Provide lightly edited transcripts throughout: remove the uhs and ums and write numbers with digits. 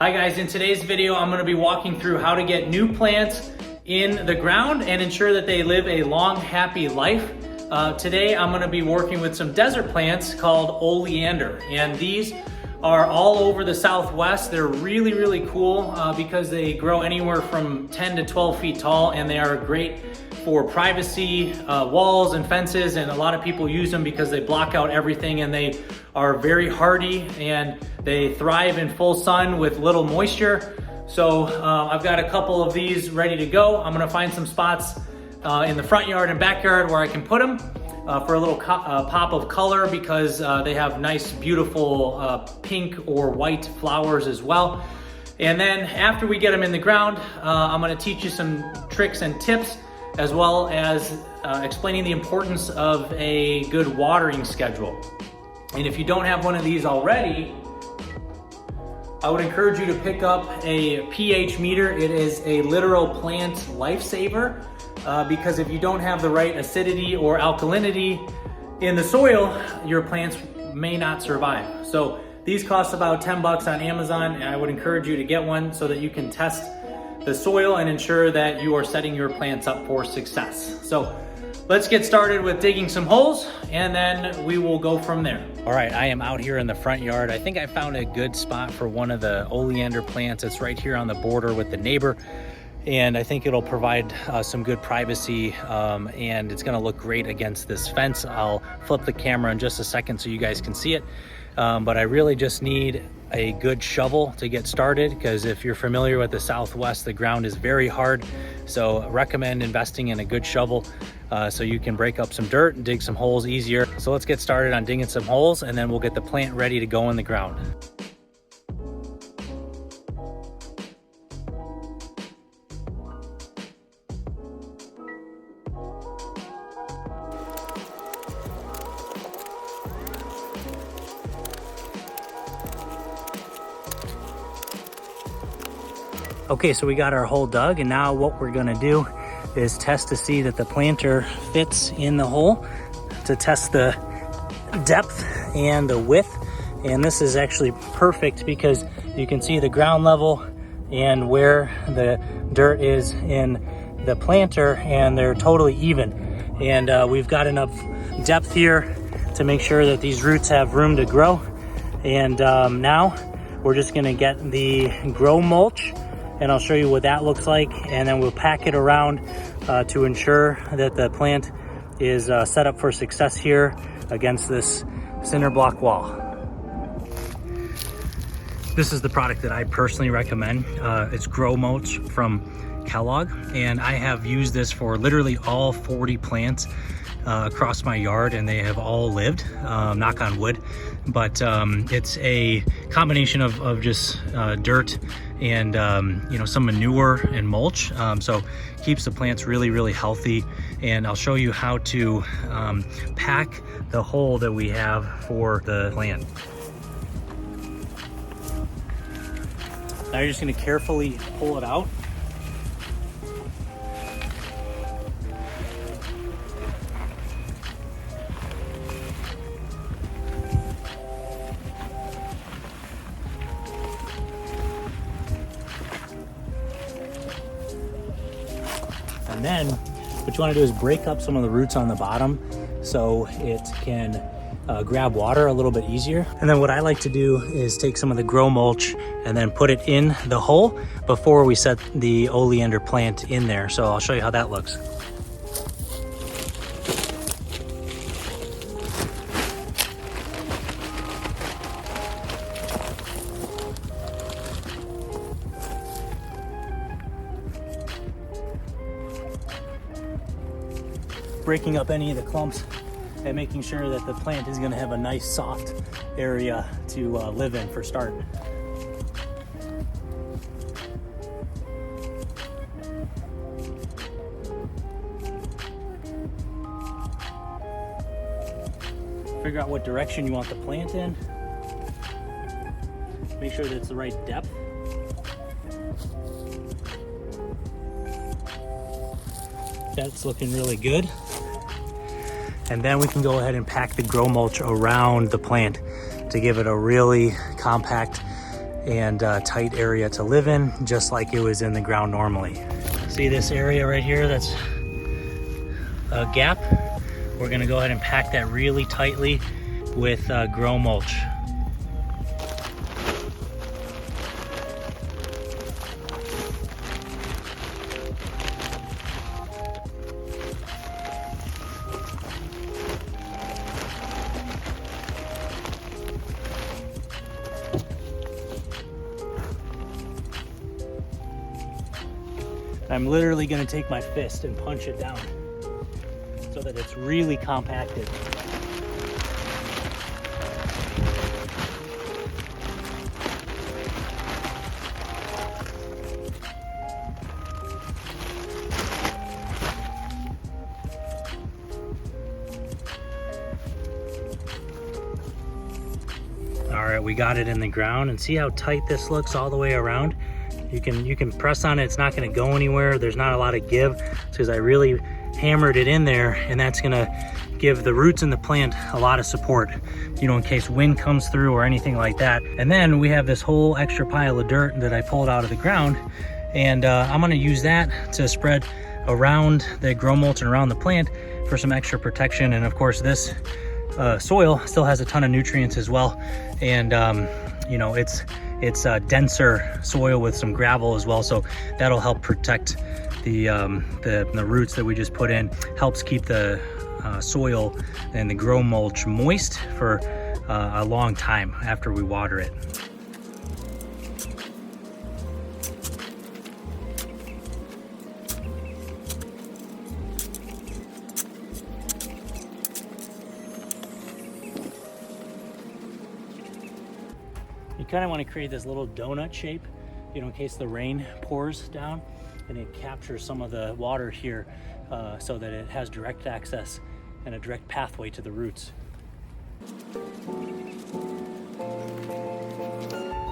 Hi guys, in today's video I'm going to be walking through how to get new plants in the ground and ensure that they live a long, happy life. Today I'm going to be working with some desert plants called oleander, and these are all over the Southwest. They're really cool because they grow anywhere from 10 to 12 feet tall, and they are great for privacy, walls and fences, and a lot of people use them because they block out everything, and they are very hardy and they thrive in full sun with little moisture. So I've got a couple of these ready to go. I'm gonna find some spots in the front yard and backyard where I can put them for a little pop of color, because they have nice, beautiful pink or white flowers as well. And then after we get them in the ground, I'm gonna teach you some tricks and tips, as well as explaining the importance of a good watering schedule. And if you don't have one of these already, I would encourage you to pick up a pH meter. It is a literal plant lifesaver, because if you don't have the right acidity or alkalinity in the soil, your plants may not survive. So these cost about 10 bucks on Amazon, and I would encourage you to get one so that you can test the soil and ensure that you are setting your plants up for success. So let's get started with digging some holes, and then we will go from there. All right, I am out here in the front yard. I think I found a good spot for one of the oleander plants. It's right here on the border with the neighbor, and I think it'll provide some good privacy, and it's gonna look great against this fence. I'll flip the camera in just a second so you guys can see it, but I really just need a good shovel to get started, because if you're familiar with the Southwest, the ground is very hard. So recommend investing in a good shovel so you can break up some dirt and dig some holes easier. So let's get started on digging some holes, and then we'll get the plant ready to go in the ground. Okay, so we got our hole dug, and now what we're gonna do is test to see that the planter fits in the hole, to test the depth and the width. And this is actually perfect because you can see the ground level and where the dirt is in the planter, and they're totally even. And we've got enough depth here to make sure that these roots have room to grow. And now we're just gonna get the grow mulch, and I'll show you what that looks like, and then we'll pack it around to ensure that the plant is set up for success here against this cinder block wall. This is the product that I personally recommend. It's Grow Mulch from Kellogg, and I have used this for literally all 40 plants across my yard, and they have all lived, knock on wood. But it's a combination of just dirt and you know, some manure and mulch, so keeps the plants really healthy. And I'll show you how to pack the hole that we have for the plant. Now you're just going to carefully pull it out. And then what you want to do is break up some of the roots on the bottom so it can grab water a little bit easier. And then what I like to do is take some of the grow mulch and then put it in the hole before we set the oleander plant in there. So I'll show you how that looks. Breaking up any of the clumps and making sure that the plant is going to have a nice soft area to live in for start. Figure out what direction you want the plant in. Make sure that it's the right depth. That's looking really good. And then we can go ahead and pack the grow mulch around the plant to give it a really compact and tight area to live in, just like it was in the ground normally. See this area right here that's a gap? We're gonna go ahead and pack that really tightly with grow mulch. I'm literally gonna take my fist and punch it down so that it's really compacted. All right, we got it in the ground, and see how tight this looks all the way around? You can press on it, it's not gonna go anywhere. There's not a lot of give. It's because I really hammered it in there, and that's gonna give the roots in the plant a lot of support, you know, in case wind comes through or anything like that. And then we have this whole extra pile of dirt that I pulled out of the ground, and I'm gonna use that to spread around the grow mulch and around the plant for some extra protection. And of course, this soil still has a ton of nutrients as well, and you know, it's denser soil with some gravel as well, so that'll help protect the roots that we just put in. Helps keep the soil and the grow mulch moist for a long time after we water it. You kind of want to create this little donut shape, you know, in case the rain pours down, and it captures some of the water here so that it has direct access and a direct pathway to the roots.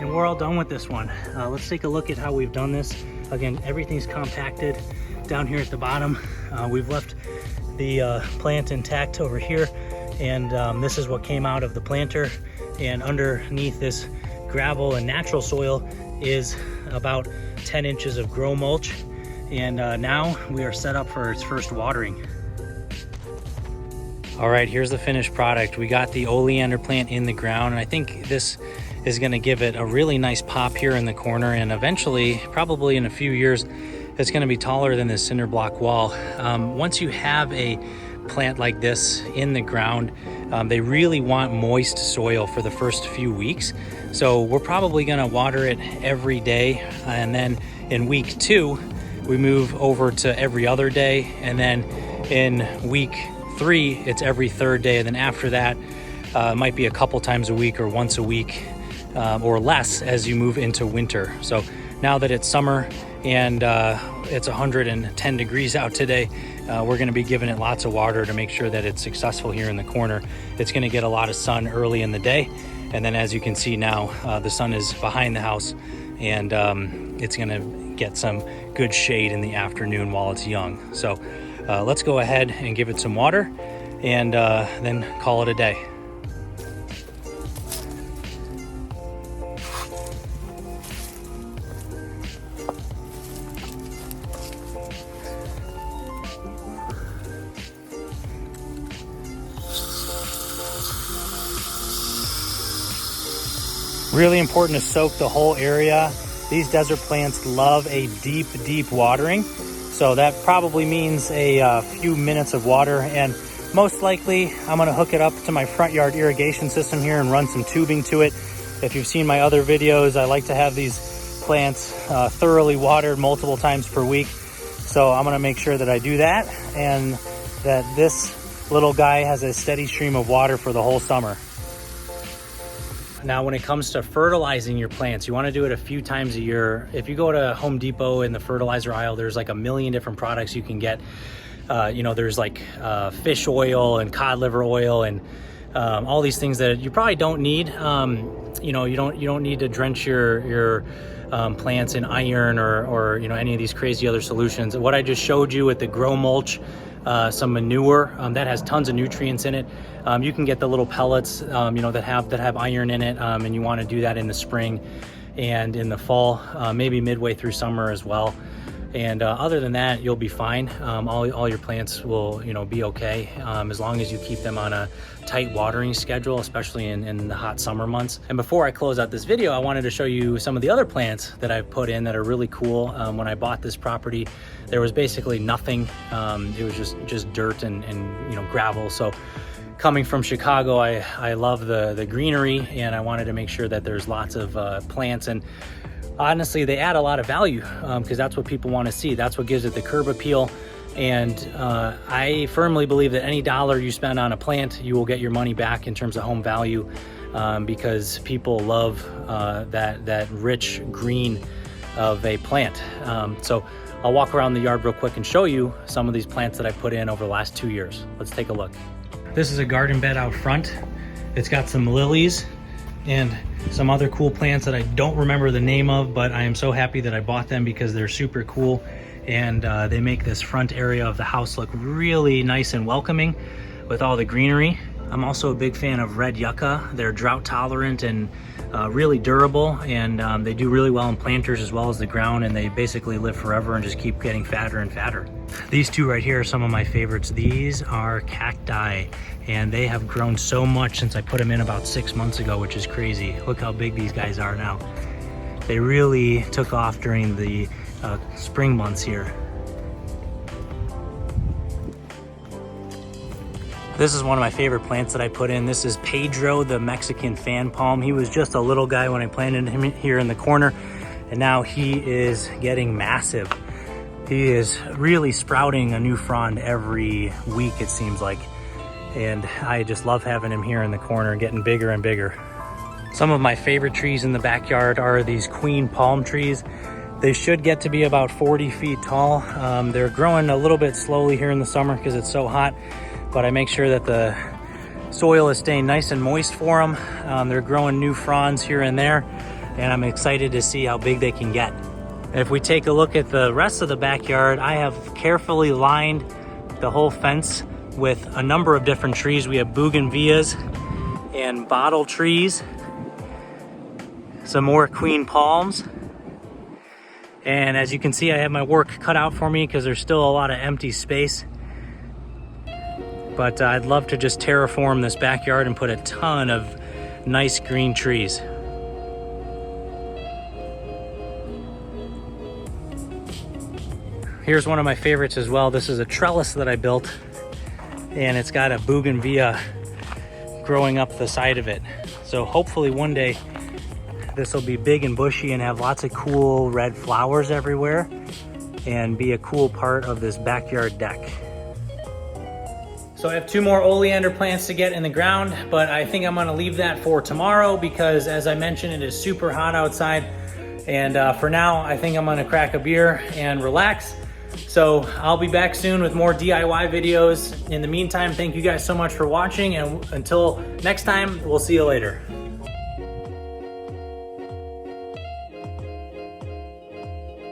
And we're all done with this one. Let's take a look at how we've done this. Again, everything's compacted down here at the bottom. We've left the plant intact over here, and this is what came out of the planter. And underneath this gravel and natural soil is about 10 inches of grow mulch. And now we are set up for its first watering. All right, here's the finished product. We got the oleander plant in the ground, and I think this is gonna give it a really nice pop here in the corner, and eventually, probably in a few years, it's gonna be taller than this cinder block wall. Once you have a plant like this in the ground, they really want moist soil for the first few weeks. So we're probably gonna water it every day, and then in week 2, we move over to every other day, and then in week 3, it's every third day, and then after that, it might be a couple times a week or once a week or less as you move into winter. So now that it's summer and it's 110 degrees out today, we're gonna be giving it lots of water to make sure that it's successful here in the corner. It's gonna get a lot of sun early in the day, and then as you can see now, the sun is behind the house, and it's gonna get some good shade in the afternoon while it's young. So let's go ahead and give it some water, and then call it a day. Really important to soak the whole area. These desert plants love a deep watering. So that probably means a few minutes of water, and most likely I'm gonna hook it up to my front yard irrigation system here and run some tubing to it. If you've seen my other videos, I like to have these plants thoroughly watered multiple times per week. So I'm gonna make sure that I do that, and that this little guy has a steady stream of water for the whole summer. Now, when it comes to fertilizing your plants, you want to do it a few times a year. If you go to Home Depot in the fertilizer aisle, there's like a million different products you can get. You know, there's like fish oil and cod liver oil and all these things that you probably don't need. You know, you don't need to drench your plants in iron or you know, any of these crazy other solutions. What I just showed you with the grow mulch, some manure that has tons of nutrients in it. You can get the little pellets, you know, that have iron in it, and you want to do that in the spring. and in the fall, maybe midway through summer as well. And other than that, you'll be fine. All your plants will, be okay, as long as you keep them on a tight watering schedule, especially in the hot summer months. And before I close out this video, I wanted to show you some of the other plants that I've put in that are really cool. When I bought this property, there was basically nothing. It was just dirt and gravel. So coming from Chicago, I love the greenery, and I wanted to make sure that there's lots of plants. And honestly, they add a lot of value because that's what people want to see. That's what gives it the curb appeal. And I firmly believe that any dollar you spend on a plant, you will get your money back in terms of home value, because people love that rich green of a plant. So I'll walk around the yard real quick and show you some of these plants that I put in over the last 2 years. Let's take a look. This is a garden bed out front. It's got some lilies and some other cool plants that I don't remember the name of, but I am so happy that I bought them because they're super cool, and they make this front area of the house look really nice and welcoming with all the greenery. I'm also a big fan of red yucca. They're drought tolerant and really durable, and they do really well in planters as well as the ground, and they basically live forever and just keep getting fatter and fatter. These two right here are some of my favorites. These are cacti, and they have grown so much since I put them in about 6 months ago, which is crazy. Look how big these guys are now. They really took off during the spring months here. This is one of my favorite plants that I put in. This is Pedro, the Mexican fan palm. He was just a little guy when I planted him here in the corner, and now he is getting massive. He is really sprouting a new frond every week, it seems like. And I just love having him here in the corner, getting bigger and bigger. Some of my favorite trees in the backyard are these queen palm trees. They should get to be about 40 feet tall. They're growing a little bit slowly here in the summer because it's so hot, but I make sure that the soil is staying nice and moist for them. They're growing new fronds here and there, and I'm excited to see how big they can get. If we take a look at the rest of the backyard, I have carefully lined the whole fence with a number of different trees. We have bougainvilleas and bottle trees, some more queen palms. And as you can see, I have my work cut out for me because there's still a lot of empty space. But I'd love to just terraform this backyard and put a ton of nice green trees. Here's one of my favorites as well. This is a trellis that I built, and it's got a bougainvillea growing up the side of it. So hopefully one day this will be big and bushy and have lots of cool red flowers everywhere and be a cool part of this backyard deck. So I have 2 more oleander plants to get in the ground, but I think I'm gonna leave that for tomorrow because, as I mentioned, it is super hot outside. And for now, I think I'm gonna crack a beer and relax. So I'll be back soon with more DIY videos. In the meantime, thank you guys so much for watching, and until next time, we'll see you later.